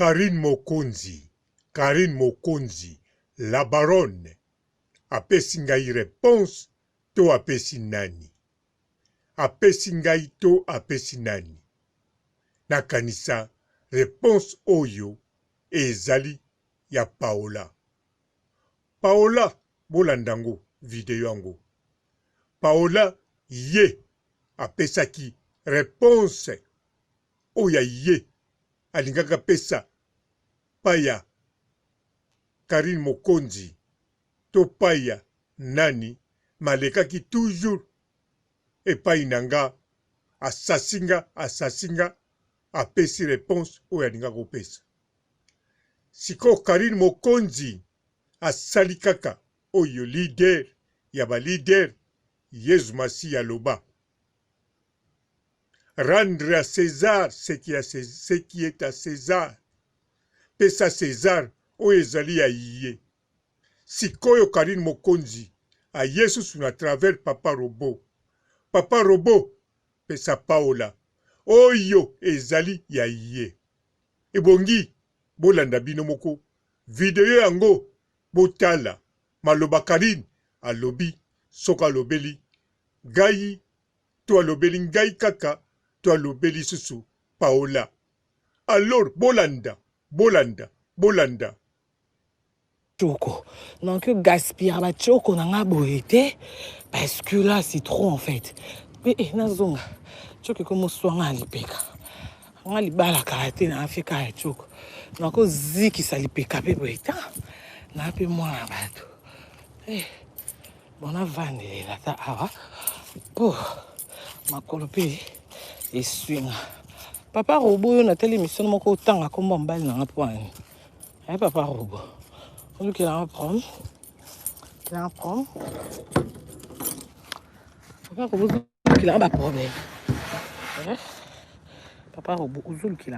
Karine Mokonzi, la baronne, apesi ngai réponse to apesi nani. Apesi ngai to apesi nani. Nakanisa réponse oyo ezali ya Paola. Paola bolandango video yango. Paola ye apesaki réponse oya ye alingaka pesa paya Karine Mokonzi to paya nani malekaki toujours epai nanga asasinga apesi réponse oyo alingaka kopesa. Siko Karine Mokonzi asali kaka oyo leader ya ba leader Yezu Masi ya loba. Rendre à César ce qui est à César. Pesa César oyo ezali ya iye. Sikoyo Karine Mokonzi a Yesu na travers Papa Robo. Papa Robo pesa Paola oyo ezali ya iye. Ebongi bolanda bino moko video yango botala maloba Karine alobi soka lobeli gai to alobeli ngai kaka to alobeli susu Paola. Alors bolanda Choco. Donc gaspiller la choco n'a boité parce que là c'est trop en fait. Mais nazonga choco comme soin à lipeka. On a libala karaté na Afrika et choco. Donc ziki sa lipeka pe boita. Na pe moi na bato. Eh bon a vendre la ta awa. Oh ma colope et swing. Papa Robo na telle émission moko tanga comme mbali na point. Eh papa Robo. Lui qui a un problème. Papa Robo qui a un problème. Papa Robo qui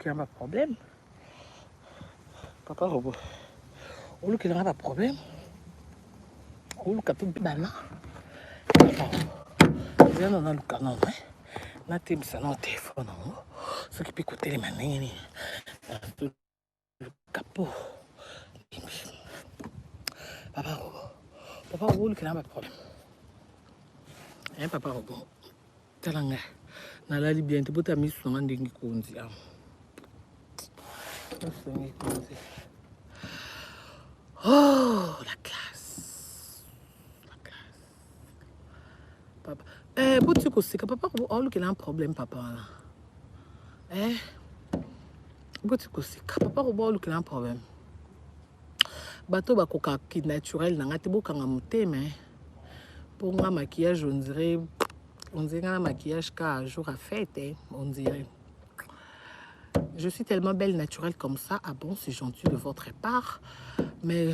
a un problème. Papa Robo qui a un problème. Lui qui a tout bana. Viens dans le canon. Na tebisa na téléphone. Ce qui peut coûter les manières. Le capot. Papa Robo qui n'a pas de problème. Hein, Papa Robo. Talanga. Nalali bien, tu peux t'amuser sur un dingue konzi. Oh, la classe. Papa. Peux-tu aussi que Papa Robo, oh, qu'il a un problème, papa. Papa Robo, il a un problème. Bateau bakoka qui naturel n'a pas beaucoup de mais pour un maquillage on dirait un maquillage qu'un jour à fête on dirait. Je suis tellement belle naturelle comme ça. Ah bon, c'est gentil de votre part, mais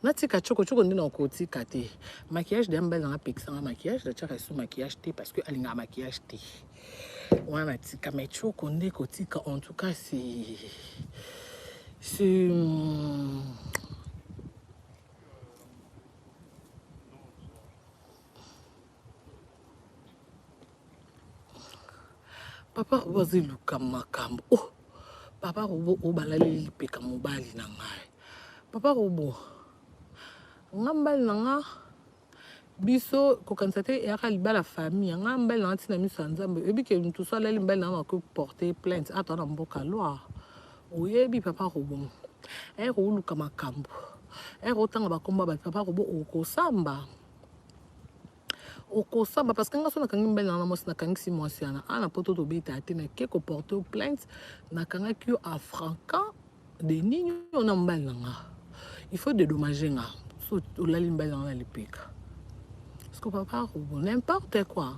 natika choko ndi na koti kate maquillage d'un bel dans la pixan maquillage de tchara sous maquillage té parce que alinga maquillage té wana tika mais choko ndi koti ka en tout cas c'est Papa Robo ziluka makambo. Oh Papa Robo obalali peka mobali na ngai. Papa Robo ngambal nanga biso ko kansate ya kaliba la famille ngambal na tina miso nzambe ebi ke tout ça la limbal na ko porter plainte atona mboka loi oyebi Papa Robo oluka makambo otanga bakomba ba Papa Robo okosamba parce que ngaso na kangi mbel na mos na kangi si monsiana ana poto to beta atena ke ko porter plainte na kanga ki a franca de nini on a mbal nanga il faut dédommager nga so la limbal na le pika parce que Papa Robo n'importe quoi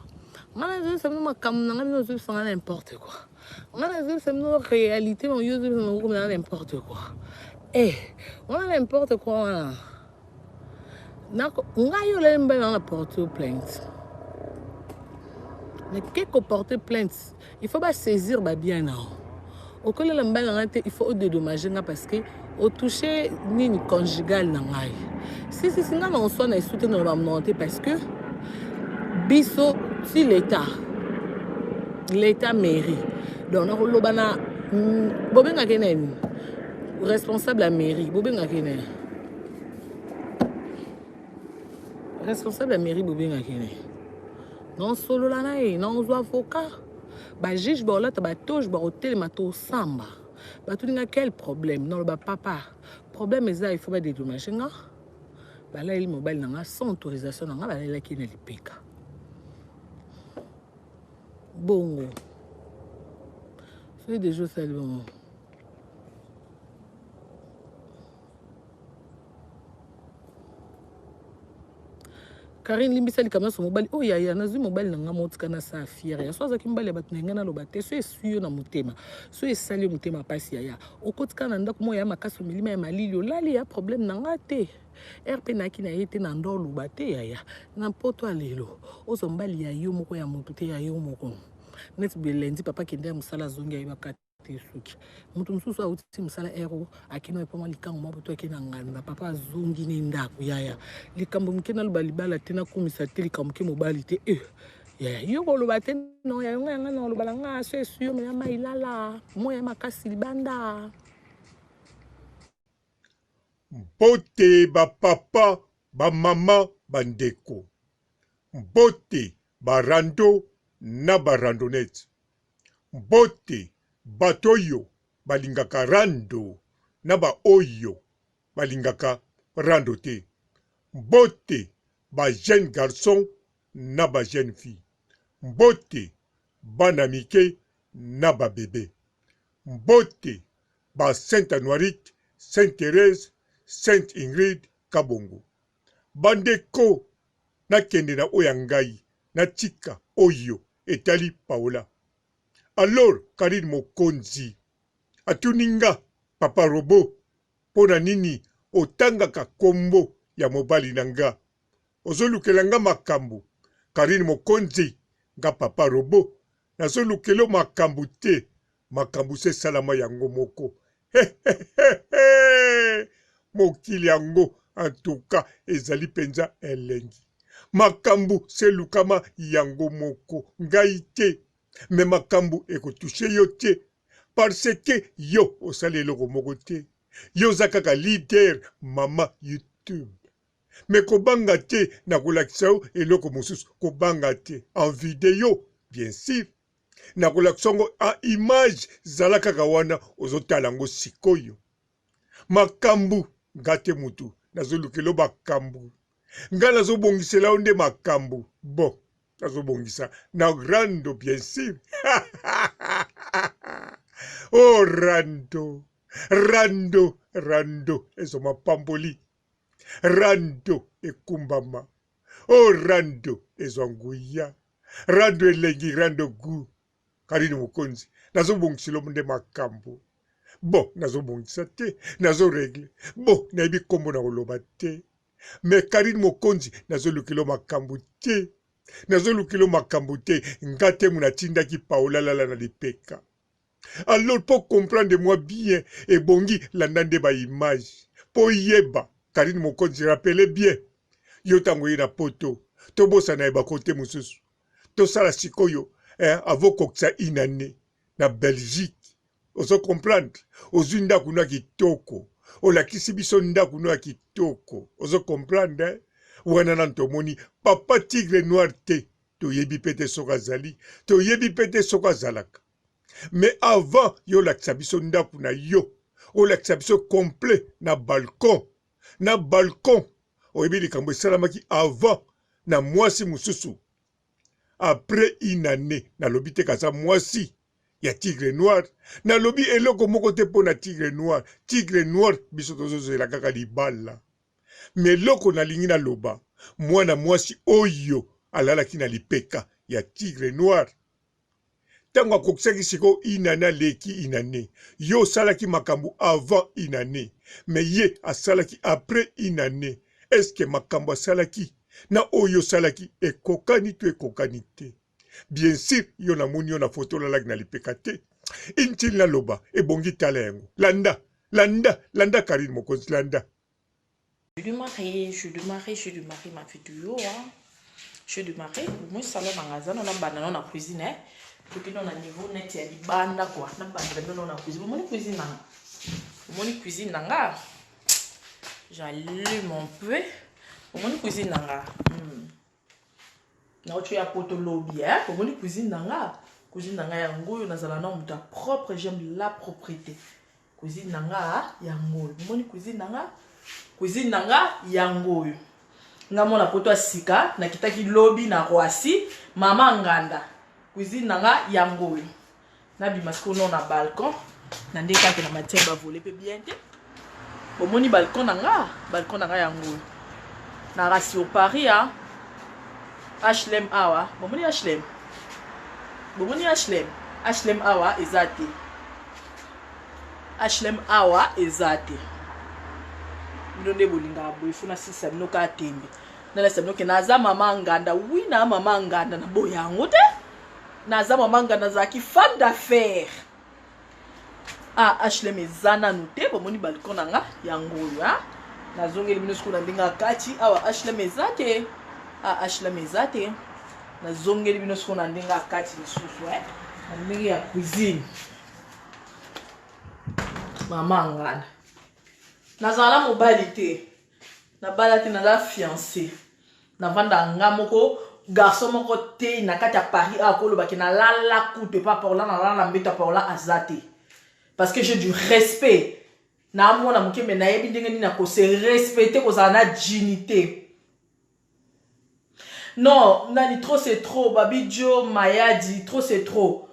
ngana je sais ma kam na ngana je sais n'importe quoi ngana je sais no réalité mon yo je n'importe quoi on a n'importe quoi nako ngayo le limbal na porter plainte. Mais qu'est-ce qu'on porte plainte? Il faut pas saisir bien non. Au cas où il faut dédommager parce que au toucher ni conjugal nangai. Si non on soit na soutenu normalement parce que biso si l'état l'état mairie donc nakolobana bobengaki nini responsable ya mairie bobengaki nini responsable ya mairie bobengaki nini non solola na ye nozwa avocat bajuge baolata batoge baotelema tosamba batuninga quel problème naloba papa problème eza il faut badédommage nga balayeli mobali na nga sans autorisation na nga balayelaki na lipeka bongo soki déjà osali bongo Karine limbisa likambo so mobali oh yaya nazwi mobali na nga motika na sa fière ya so azaki mobali ya bato na nga naloba te so esui yo na motema so esali yo motema pasi yaya okotika na ndako moya ya makasi milima ya malili olali ya problème na nga te rp naki na ye te na ndo oluba te yaya na poto alelo ozo mobali ya yo moko ya moto te ya yo moko neti belendi papa kende ya mosala azongi ayebaka te soki moto mosusu auti mosala ero akino epoma likango mwa boto akena nganda papa azongi ne ndako yaya likambo moke naloba libala te nakomisa te likambo moke mobali te yaya yo koloba te no ya yonga yanga na olobala nga so esu yo meya mailala moya makasi libanda mbote bapapa bamama bandeko mbote barando na barandonete mbote bato oyo balingaka rando na baoyo balingaka rando te mbote ba jeune garçon na ba jeune fille mbote bana mike na babebe mbote ba Sainte Anoirite, Sainte Thérèse, Sainte Ingrid Kabongo bandeko nakende na oya ngai na tika oyo etali Paola alors Karine Mokonzi atuninga papa robo pona nini otangaka kombo ya mobali nanga ozolukela nga makambo Karine Mokonzi nga papa robo nazolukelo makambo te makambo se salama yango moko mokili yango en tout cas ezali penza elengi makambo se lukama yango moko ngai te me makambo ekotushe yo te parce que yo osali eloko moko te yo oza kaka leader mama YouTube me kobanga te na kolakisa yo eloko mosusu kobanga te en video bien sûr na kolakisa ngo en image zala kaka wana ozotala yango sikoyo makambo nga te mutu nazolukelo makambo nga nazobongisela yo nde makambo bon nazobongisa na rando bien sûr oh rando rando rando ezoma pamboli rando ekumbama oh rando ezwanguya rando elengi rando gu Karine Mokonzi nazobongisela nde makambo bon nazobongisa te nazoregle bon nayebi kombo na koloba te me Karine Mokonzi nazolukelo makambo te nazolukelo makambo te nga te munatindaki Paola lala na lipeka alors pour comprendre moi bien ebongi landa nde ba image po yeba Karine Mokonzi rappelez bien yo tango ye na poto tobosana yeba kote mosusu tosala sikoyo avokokisa inane na Belgique ozo comprendre ozwi ndako no ya kitoko olakisi biso ndako no ya kitoko ozo comprendre wana na tomoni papa tigre noir te toyebi pe te soki azali toyebi pe te soki azalaka mais avant yo olakisa biso ndako na yo olakisa biso complet na balcon oyebi likambo esalamaki avant na mwasi mosusu après une année nalobi te kaza mwasi ya tigre noir nalobi eloko moko te mpo na tigre noir biso tozozela kaka libala me eloko nalingi naloba mwana mwasi oyo alalaki na lipeka ya tigre noir ntango akokisaki siko inane aleki inane yo osalaki makambo avant inane me ye asalaki après inane eske makambo asalaki na oyo osalaki ekokani to ekokani te bien sûr yo namoni yo na foto olalaki na lipeka te intili naloba ebongi tala yango landa Karine Mokonzi landa Je suis ma vidéo. Je suis démarré. Moi, salon magasin, on a banane, on a cuisine. Toki non na niveau net ya libanda quoi. Na banda non na cuisine. Mon cuisine nanga. Mon cuisine nanga. J'allume un peu. Mon cuisine nanga. Na ocho ya poto lobby hein. Mon cuisine nanga. Cuisine nanga ya ngoyo nazala na muta propre, j'aime la propreté. Cuisine nanga ya ngoyo. Mon cuisine nanga. Cuisine nanga ya ngoyo. Nga mona poto asika na kitaki lobby na Roissy, mama nganda. Cuisine nanga ya ngoyo. Na bimasko non na balcon. Na ndeka ke na matière ba voler pe bien te. Bomoni balcon nanga ya ngoyo. Na ratio Paris hein. HLM awa, bomoni HLM. Bomoni HLM. HLM awa ezate. HLM awa ezate. Ndonde bolinga boy funa sisa mnoka tembe. Na la sabno ke naza mama nganda, oui na mama nganda na boyango te. Naza mama nganda zaki femme d'affaires. Ah HLM ezana note bomoni balcon nanga ya ngoyo hein. Nazongeli bino skuna ndinga kati awa HLM ezate. Ah HLM ezate. Nazongeli bino skuna ndinga kati lisusu hein. Na ndinga ya cuisine. Mama nganda. Nazala mobali te. Na balati na la fiancé. Na vanda nga moko garçon moko te na kati ya Paris a kolo baki na la coûte pas pour là na la mbeta pour là azate. Parce que j'ai du respect. Na mona muke me na yebi ndenge ni na ko se respecter ko za na dignité. Non, nani trop c'est trop, Babi Joe Mayadi, trop c'est trop.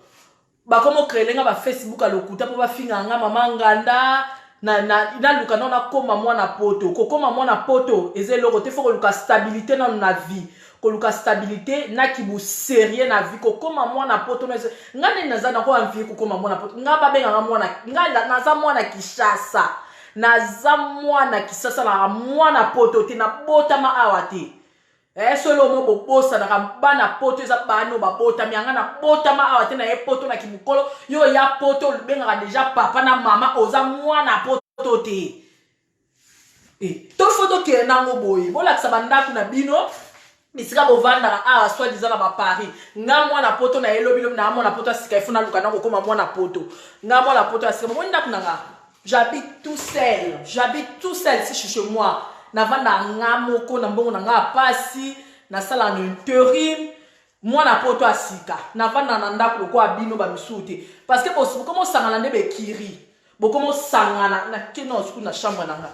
Ba comment créer nga ba Facebook a lokuta po ba finga nga mama nganda na luka na koma mwana poto. Ko koma mwana poto eze loko te faut luka stabilité na na vie. Ko luka stabilité na ki bu sérieux na vie ko koma mwana poto nga ne naza na ko envie ko koma mwana poto. Nga ba benga mwana nga naza mwana Kishasa. Naza mwana Kishasa na mwana poto te na botama awate. Solo mo bobosa na bana poto eza bano babota mianga na bota ma awate na poto na kibukolo yo ya poto benga déjà papa na mama oza mwana poto te to foto ke nango boy bola sabanda kuna bino bisika bovanda a soit disant na ba Paris nga mwana poto na elobi lo na mwana poto asika ifuna luka na kokoma mwana poto nga mwana poto asika mo nda kuna nga j'habite tout seul si je suis chez moi. Na vanda nga moko na mbongo na nga pasi na sala no intérim moi na poto asika na vanda na ndako ko abino ba misuti parce que bosi comment sangana nde be kiri bo comment sangana na keno sku na chambre nanga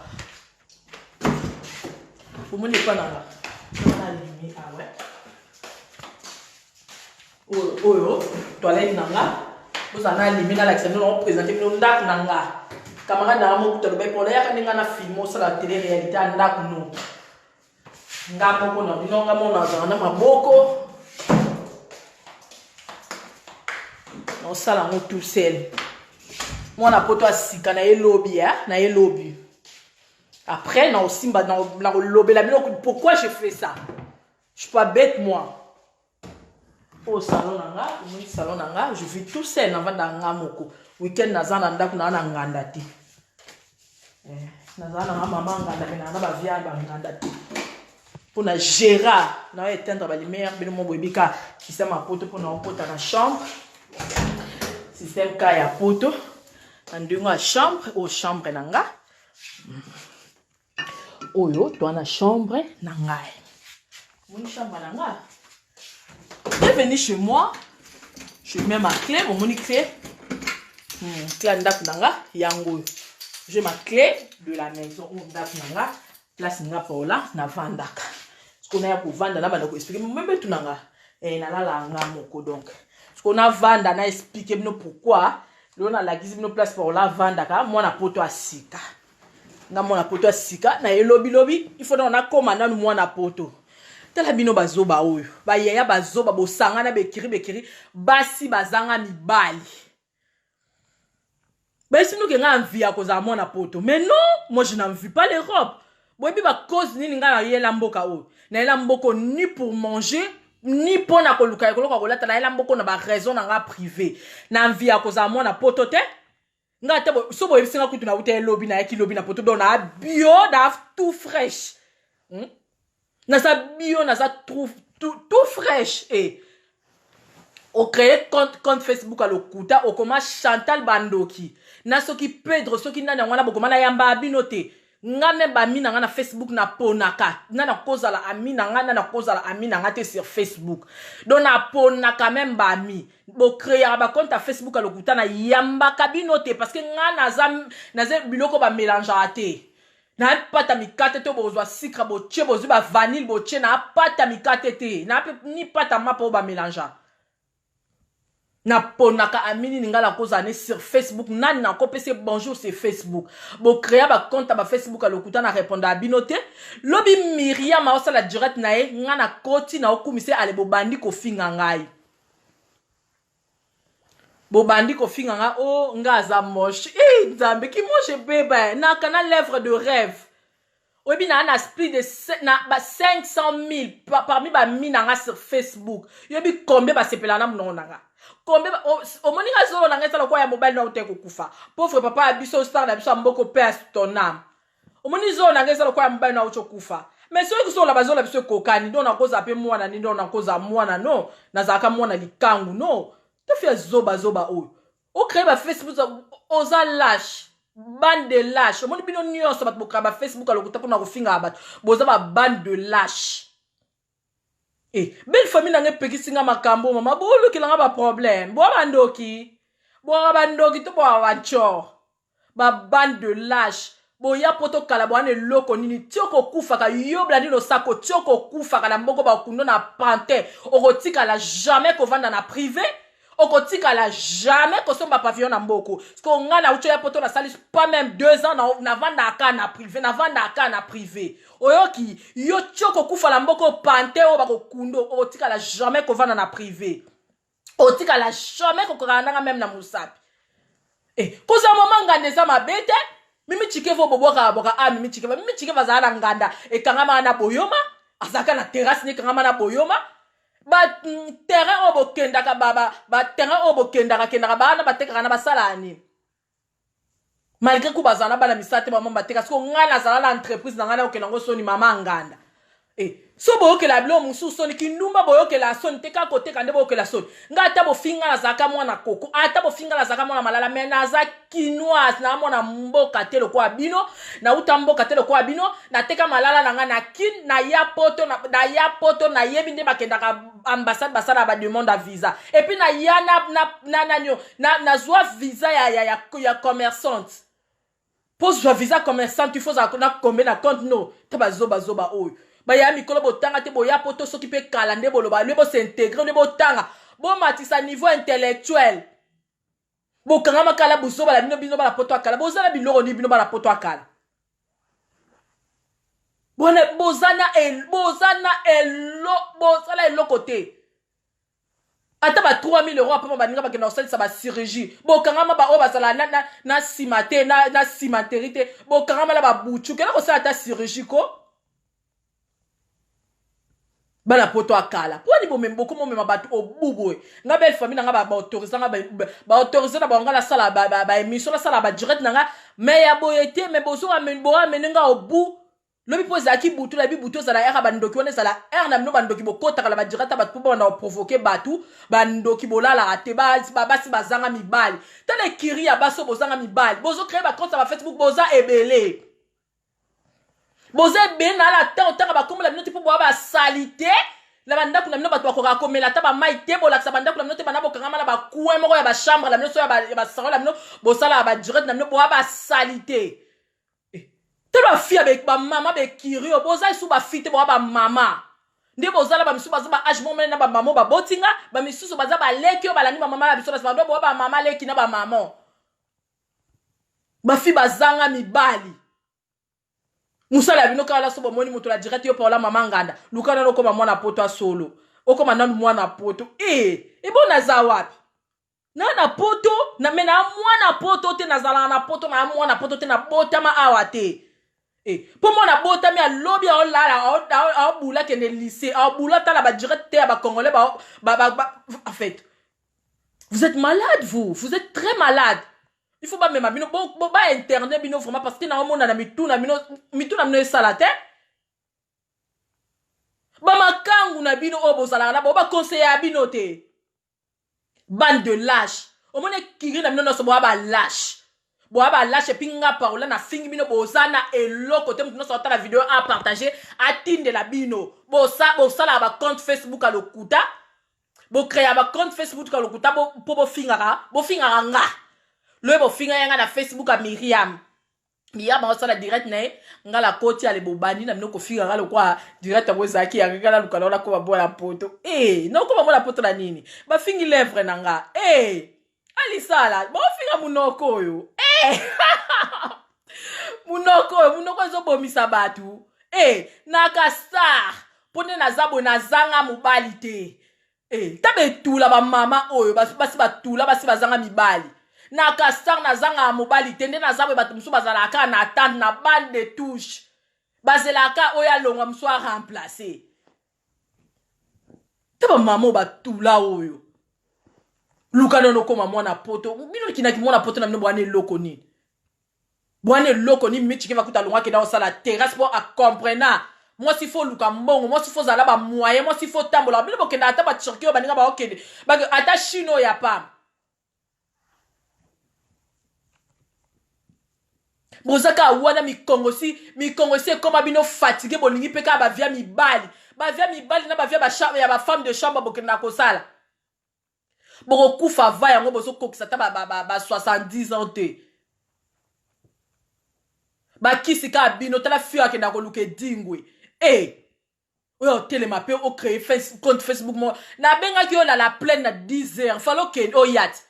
bo moni pa nanga na limi ah ouais oyo toilette nanga boza na limi na la que nous présenter no ndako nanga camarade na mo kuta be pour ya kaninga na film au la télé réalité anda kuno ngamo kona binonga mona na maboko no sala mo tout seul mona poto asika na elobi na elobi après na osimba na lobe la bino pourquoi j'ai fait ça je suis pas bête moi au salon nanga je vis tout seul na vanda ngamoko weekend nazana ndaku na nganda ti nazana na mama nganda na ba via ba nganda ti pour na gérer na éteindre ba lumière bino mo bobika système a poto pour na opota na chambre système ka ya poto ndinga chambre au chambre nanga oyo to na chambre nanga mon chambre nanga bienvenue chez moi je mets ma clé mon clé clé ndaku nanga yango j'ai ma clé de la maison ndaku nanga place nga paola na vandaka ce qu'on a pour vendre na bana ko expliquer même tout nanga na la nga moko donc ce qu'on a vendre na expliquer bino pourquoi lona la gizi bino place paola vandaka moi na poto asika nga moi na poto asika na elobi il faut na commande na moi na poto tala bino bazoba oyo ba yaya bazoba bosanga na bekiri basi bazanga mibali. Ben si nous qui avons envie à cause de mon poto. Mais non, moi je n'envie pas les robes. Bon, et puis bah cause ni nga na mboka o. Na mboka ni pour manger ni pour na koluka ko la tala mboka na ba raison na nga privé. Na envie à cause de mon poto te. Nga te so bo ebisinga kutu na uta lobby na yaki lobby na poto do na bio da tout fraîche. Na sa bio na sa tout fraîche o créé compte Facebook à lokuta o koma Chantal Bandoki na soki Pedro soki nani ngwana bokoma na yamba abinote nga me ba mina nga na Facebook na ponaka nga na kozala amina nga na kozala amina nga te sur Facebook donc na ponaka même ba mi bo créer ba compte à Facebook à lokuta na yamba kabinote parce que nga naza biloko ba mélange até na pata mikate to bozwa sikra bo tche bozwa ba vanille bo tche na pata mikate te na ni pata mapo ba mélange na ponaka amini ningala kozane sur Facebook nani na kopese bonjour c'est Facebook bo créer ba compte ba Facebook à lokuta na répondre à binote lobi Myriam ma osala direct na e ngana koti na okumise ale bo bandi ko finga ngai bo bandi ko finga nga o ngaza moche nzambe ki moche beba na kana lèvre de rêve obi na na split de na ba 500,000 parmi ba minanga sur Facebook yobi combien ba sepela na mnonanga combien o moninga zolo na ngesa lokwa ya mobile na uteko kufa pauvre papa abiso star na biso mboko père ton âme o moni zolo na ngesa lokwa ya mobile na ucho kufa mais so ko la bazola biso kokani ndo na koza pe mwana ni ndo na koza mwana no na zaka mwana likangu no to fia zoba oyo o créer ba Facebook oza lâche bande de lâche moni bino nyonso bat bokaba Facebook alokuta pona ko finga bat boza ba bande de lâche belle famille na ngepekisinga makambo mama bolo kilanga ba problème bo bandoki to bo wancho ba bande de lâche bo ya poto kala bo ane loko nini tioko kufa ka yobla nino sako tioko kufa ka na mboko ba kundo na pante okotika la jamais ko vanda na privé okotika la jamais ko somba pavillon na mboko sko nga na ucho ya poto na salis pas même 2 ans na vanda aka na privé oyoki yo tioko kufa la mboko pante o bako kundo okotika la jamais ko vanda na privé otika la jamais ko kokana même na musapi koza mama ngande za mabete mimi chikevo boboka boka mimi chikeva za na nganda ekangama na boyoma azaka na terrasse ni kangama na boyoma ba terrain obo kendaka ba terrain obo kendaka bana bateka na basalani malgré ko bazana bana misate mama bateka so ngana zala la entreprise na ngana okela ngo soni mama nganda so boyoke la blo musu soni kinumba boyoke la soni teka kote kande boyoke la soni ngata bo finga la zaka mwana koko ata bo finga la zaka mwana malala mena za kinoise na mwana mboka telo kwa bino na uta mboka telo kwa bino na teka malala na ngana kin na ya poto na yebi nde bakenda ka ambassade basala ba demande à visa et puis na ya na zwa visa ya commerçante pose zwa visa commerçante il faut za na combien na compte no taba zoba oyo ba ya mikolo botanga te boya poto soki pe kala nde boloba le bo s'intégrer le botanga bo matisa niveau intellectuel bo kanga makala buso bala bino bala poto akala bo zala biloko ni bino bala poto akala bona bozana elo côté ata ba 3 000 euros apa baninga bakena osalisa ba chirurgie bo kanga ma ba o bazala na simate na cimenterie bo kanga mala ba buchu kena ko sala ta chirurgie ko bala poto akala poni bo memboko mo mema batu obubwe nga belle famille nga ba autoriser nga ba autoriser na ba ngala sala ba émission la sala ba direct nga mais ya boyete mais bozo amenenga obu lobi poza ki butu la bi butu za la era bandoki wana za la era na mno bandoki bokota kala ba direct ba tubo na provoquer batu bandoki bolala ate basi bazanga mibali tele kiri ya baso bozanga mibali bozo créer ba compte ba Facebook boza ebele boze ben na la temps otanga ba komela bino te po ba salité la banda kuna bino bato bakoka komela ta ba mai te bola sa banda kuna bino te bana bokanga mala ba kuwe moko ya ba chambre la bino so ya ba salon la bino bosala ba direct na bino bo ba salité te ba fille avec ba mama be kirio boza su ba fite bo ba mama nde bozala ba misu baza ba age moment na ba mama ba botinga ba misu baza ba leki o balani ba mama la biso ba do bo ba mama leki na ba mama ba fille bazanga mibali musala bino kala so bomoni mutu la direct yo paola mama nganda lukana no koma mwana poto solo okoma nanu mwana poto bona za wapi na poto na mena mwana poto te nazala na poto na mwana poto te na botama awate po mwana botami a lobby a olala a bula ke ne lycée a bula ta la ba direct te ba congolais en fait vous êtes malade vous êtes très malade. Il faut pas même bino ba internet bino vraiment parce que na mona na mituna bino salate ba makangu na bino obo sala na ba conseiller bino te Bande de lâche. Au moins, kiri na mino so boaba lâche. Boaba lâche pinga parola na fingi bino bozana et l'autre côté nous sortons la vidéo à partager à tinde la bino. Bosa la ba compte Facebook à l'okuta. Bo créer ba compte Facebook à l'okuta bo fingara nga. Le bo finga yanga na Facebook à Myriam. Miriam on la direct ne nga la koti ale bobani na mino ko fingara le kwa direct à wezaki ya ngala lukala la ko ba bola poto. Non ko ba bola poto la nini. Ba fingi lèvre na nga. Alisala, bo finga munoko yo. Munoko zo bomisa batu. Nakasa. Pone na zabo na zanga mobali te. Tabe tula ba mama oyo basi batula basi bazanga mibali. Nakasa na zanga mobali te nde na zabo batu musu bazalaka na attente na bande de touche. Bazelaka oya longa musu a remplacer. Taba mama batula oyo. Lukano no koma mwana poto. Bino kinaki mwana poto na mino bwane loko ni. Bwane loko ni michi ki va kuta longa keda osala terrasse pour à comprendre. Moi s'il faut luka mbongo, moi s'il faut zala ba moyen, moi s'il faut tambola. Bino bokenda ata ba tchorki ba ninga ba okende. Ba ata chino ya pam. Bozaka wana mi Congo si comme bino fatigué bolingi peka ba via mi bali. Ba via mi bali na ba via ba chambre ya ba femme de chambre bokenda ko sala. Boko kufa va yango bozo kokisa ta ba 70 ans te. Ba kisika bino tala fio akenda ko luke dingwe. Oyo telema pe o créer compte Facebook mo. Na benga ki la plaine na 10 heures. Falo ken o yat.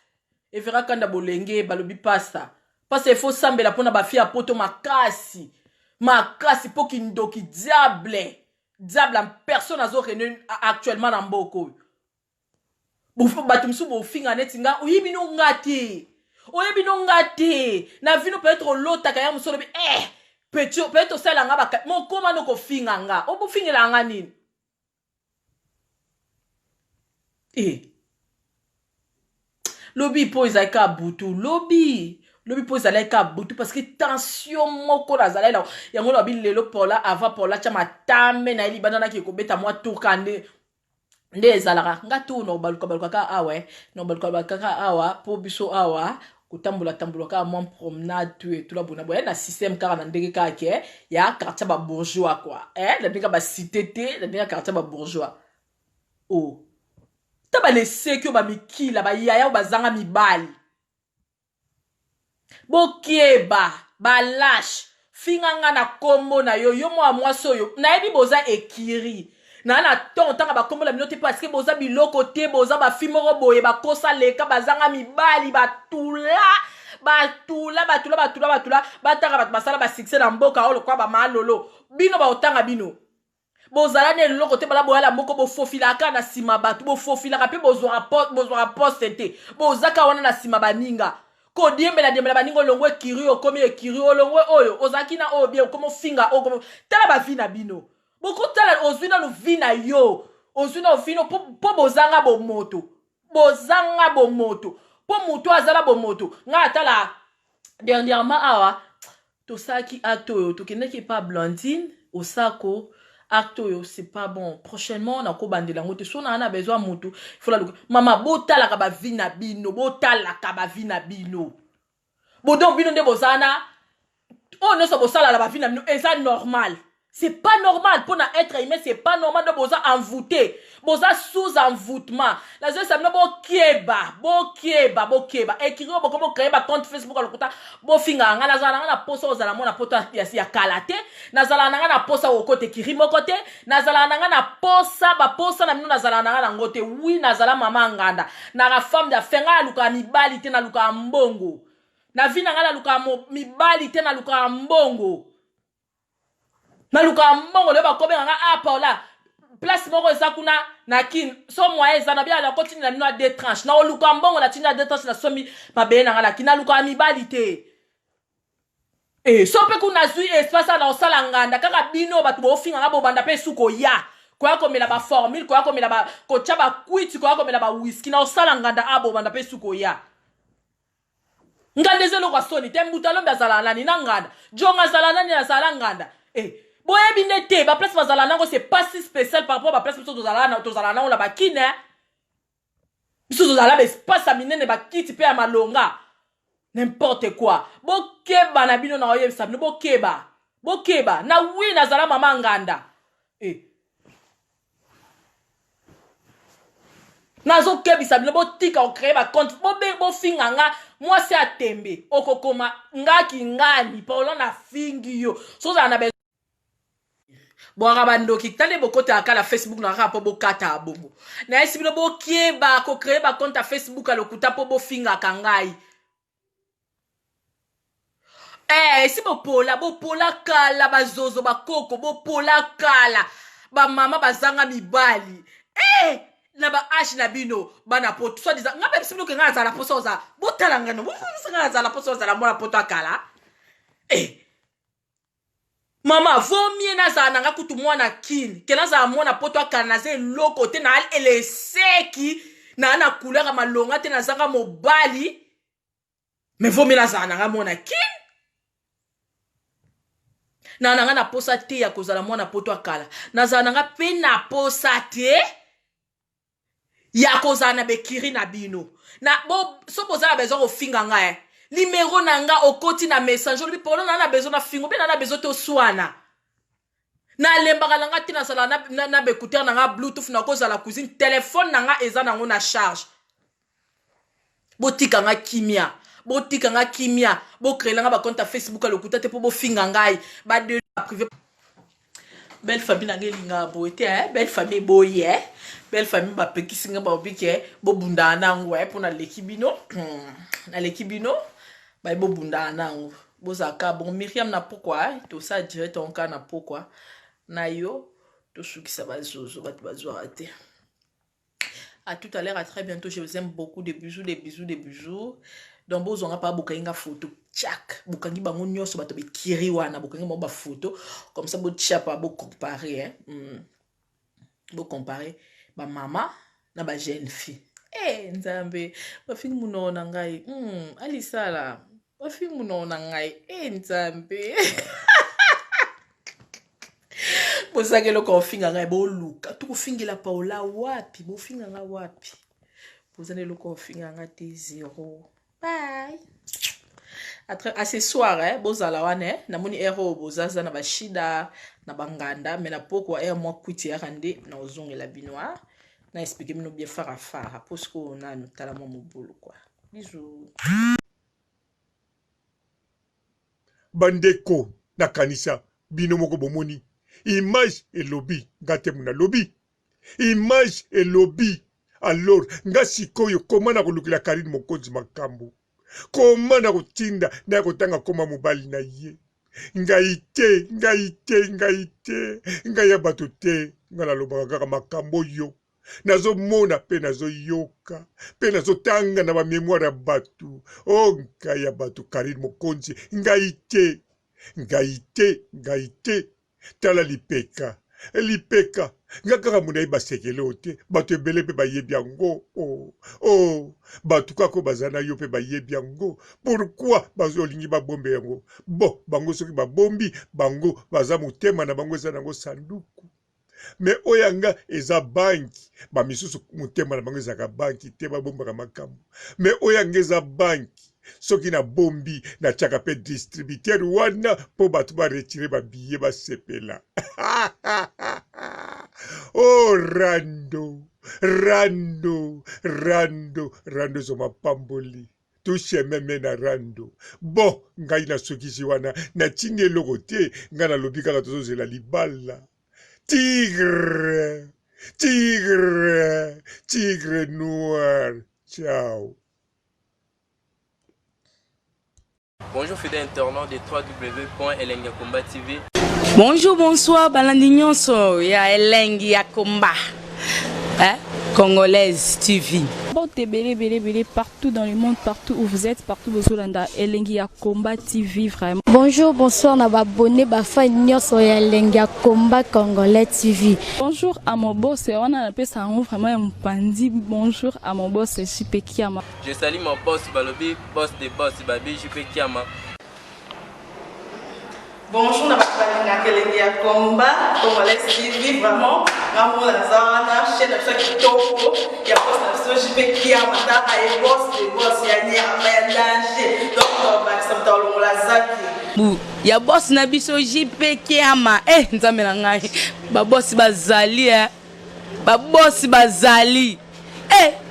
E vera kanda bolenge balobi pasta. Parce qu'il faut sambela pona ba fia poto makasi. Makasi po ki ndoki diable. Diable en personne azo rene actuellement na mboko. Batumsu bo finga netinga oyebino ngati na vino peut-être lota kaya musolo bi peut-être sala nga ba mon koma no ko finga nga obo fingela nga nini lobby pose aka butu lobby po zaleka butu parce que tension moko la zala yango lobi lelo pola avant pola chama tambe na libana na ki ko beta moi tour kande nde ezalaka nga tu no baluka ka awe no baluka ka awa po biso awa kutambula ka mon promenade tu la bona boya na système car na ndenge ka ke ya quartier ba bourgeois quoi la ndenge ba cité te la ndenge quartier ba bourgeois taba laisser que ba mikila ba yaya ba zanga mibali bokieba ba lâche finganga na kombo na yo mwa soyo na yebi boza ekiri na tanga ba kombo la minote parce que boza biloko te boza ba fimoro boye ba kosa leka bazanga mibali batula batanga bat basala ba succès na mboka olo kwa ba malolo bino ba otanga bino bozala ne loko te bala boya la mboko bo fofila ka na sima batu bo fofila ka pe bozora poste te bozaka wana na sima baninga ko diembela baningo longwe kiri okomi ekiri olongwe oyo ozaki na oyo bien komo finga okomo tala ba vina bino boko tala ozwina no vina yo ozwina ofino po bozanga bo moto po muto azala bo moto nga tala dernièrement awa to saki acto yo to keneki pa Blandine osako acto yo c'est pas bon prochainement on a ko bandela ngote so na besoin mutu il faut la mama botala ka ba vina bino bodon bino nde bozana ne so bosala la ba vina bino eza normal. C'est pas normal pour être humain, c'est pas normal de boza envoûté, boza sous envoûtement. La zone ça bo kieba. Ekiro bo comme créer ba compte Facebook le kota bo finga nga la zala na posa ozala mona poto ya kalate, na zala nga na posa o côté kiri mo côté, na zala nga na posa ba posa na mino na zala nga na ngote oui na zala mama nganda. Na la femme da fenga luka mibali te na luka mbongo. Na vina nga na luka mibali te na luka mbongo. Na luka mbongo le ba kobe nga paula place moko ezakuna na kin so moyen ezana bia la continue na mino a deux tranches na luka mbongo na tina deux tranches na somi mabe na la kina luka mibali te so pe kuna zui espace na osala nganda kaka bino batu bo finga nga bo banda pe suko ya kwa komela ba formule kwa komela ba ko chaba kwiti kwa komela ba whisky na osala nganda abo banda pe suko ya ngandezelo kwa soni tembuta lombe azala nani na nganda jonga azala nani na sala nganda boye binete ba place bazala nango c'est pas si spécial par rapport à ba place to zala na on la bakine Biso zala espace a minene ba kiti pe ya malonga. N'importe quoi. Bokeba na bino na oyebisa bino bokeba. Bokeba na wi na zala mama nganda. Nazo kebisa bino botika o créer ba compte bo finga nga moi c'est à tembe okokoma ngaki ngani paulo na fingi yo so za na be boara bandoki tale bokota akala Facebook na rapo bokata abobo na esi bino bokeba ko créer ba compte à Facebook alokuta po bo finga kangai si bopola kala bazozo bakoko bopola kala ba mama bazanga mibali na ba ash na bino bana poto so diza nga bebisi bino ke nga za la poso za botala ngano nga za la poso za la mona poto akala mama vomie na za nanga kutu mwana kin ke na za mona poto akala na ze loko te na ele seki na couleur malonga te na zanga mobali me vomie na za nanga mona kin na nanga na posa te ya kozala mwana poto akala na za nanga pe na posa te ya kozana bekiri na bino na bo so bozala besoin ko finga nga numéro na nga okoti na message bi polo na besoin na fingo be na besoin to swana na lembaka langa tina sala na bekuter na nga bluetooth na kozala cuisine téléphone na nga eza nango na charge botika nga kimia bo créer nga ba compte Facebook alokuta te po bo finga ngai ba de privé. Belle famille na ngelinga boete belle famille boye belle famille ba pekisinga ba obike bo bunda nango pona lekibino na lekibino ba bo bunda nango bozaka bon Myriam na pourquoi to ça direct on kana pourquoi na yo to sukisa bazozo batu bazwa te. À tout à l'heure, à très bientôt. Je vous aime beaucoup. Des bisous, des bisous, des bisous. Donc, vous n'aurez pas beaucoup de photos. Tchak. Vous n'aurez pas beaucoup de photos. Vous n'aurez pas beaucoup de photos. Comme ça, vous n'aurez pas beaucoup comparer. Vous comparer ma maman na ma jeune fille. Nzambe. Ma fille mouno nangai. Alisa la. Ma fille mouno nangai. Nzambe. Bozake loko finga ngai bo luka tu fingi la paula wapi bo finga nga wapi bozane loko finga nga te 0 bye à ce soir bozala wane na moni ero bozaza na bashida na banganda mais na poko moi kwiti ya rande na ozongela binoa na expliquer mino bien fara parce qu'on a notala mo mobulu quoi bisous bandeko na kanisa bino moko bomoni image et lobby ngate muna lobby image et lobby alors nga sikoyo komana kolukila Karine Mokonzi makambo komana kotinda na kotanga koma mobali na ye ngaite ngaya bato te ngala lobaka kaka makambo yo nazo mona pe nazo yoka pe nazo tanga na ba mémoire ya batu ngaya batu Karine Mokonzi ngaite tala lipeka ngakaka munai basekele ote bato ebele pe bayebi yango bato kako bazana yo pe bayebi yango pourquoi bazolingi babombe yango bon bango soki babombi bango baza motema na bango eza nango sanduku mais oyanga eza banki bamisusu motema na bango ezaka banki te babombaka makambo mais oyanga eza banki soki na bombi na tiaka pe distributeur wana po bato ba retire ba billet ba sepela rando zo mapamboli touche meme na rando bon ngai na sokisi wana na tinge loko te ngai na lobi kaka tozozela libala tigre noir ciao. Bonjour fidèles internautes de www.elengiakomba TV. Bonjour, bonsoir, balandi nyonso ya Elengi ya Komba. Congolaise TV. Belé, partout dans le monde, partout où vous êtes, partout où vous êtes, Elengi ya Komba TV, vraiment. Bonjour, bonsoir, na abonné bafa nyonso ya Elengi ya Komba Congolais TV. Bonjour à mon boss, on a appelé ça vraiment un pandi. Bonjour à mon boss, JP Kiama. Je salue mon boss Balobi, boss des boss Babi, JP Kiama. Bonjour, na bakalina kelenge ya combat, Congolais TV, vraiment. Ngamu na zana, chaîne na ça kitoko, ya boss na so jipe kia mata ay boss de boss ya ni ya danger. Donc ba ça mtalongo la zaki. Bu, ya boss na biso jipe kiama. Nzambe na ngai. Ba boss bazali Ba boss bazali.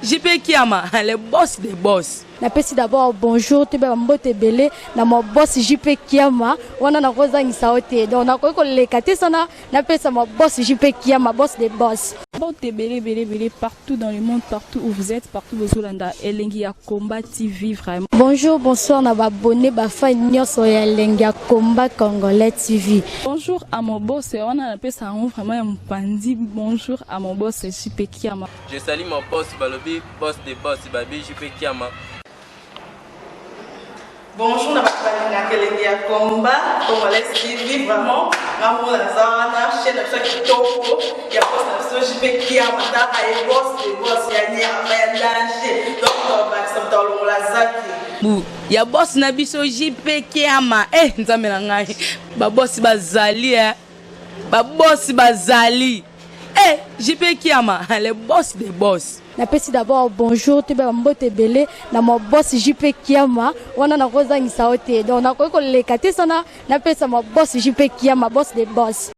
Jipe kiama, le boss des boss. Napesi d'abord bonjour te ba mbote belé na mo boss JP Kiama wana na kozangisa ote donc na ko lekate sana napesa mo boss JP Kiama boss des boss. Mbote belé partout dans le monde, partout où vous êtes, partout où vous êtes, Elengi ya Combat TV vraiment. Bonjour, bonsoir na ba abonné ba fan nyonso ya Elengi ya Combat Congolais TV. Bonjour à mon boss, on a appelé ça vraiment un pandi. Bonjour à mon boss JP Kiama. Je salue mon boss Balobi, boss des boss, Babi JP Kiama. Bonjour, na bakalina kelenge ya combat, Congolais TV, vraiment. Ngamu na zana, chaîne na ça kitoko, ya boss na so jipe kia mata ay boss de boss ya ni ya danger. Donc ba ça mtalongo la zaki. Bu, ya boss na biso JP Kiama. Nzambe na ngai. Ba boss bazali Ba boss bazali. JP Kiama, le boss des boss. Napesi d'abord bonjour te ba mbote belé na mo boss JP Kiama wana na kozangisa ote donc na ko lekate sana napesa mo boss JP Kiama boss des boss.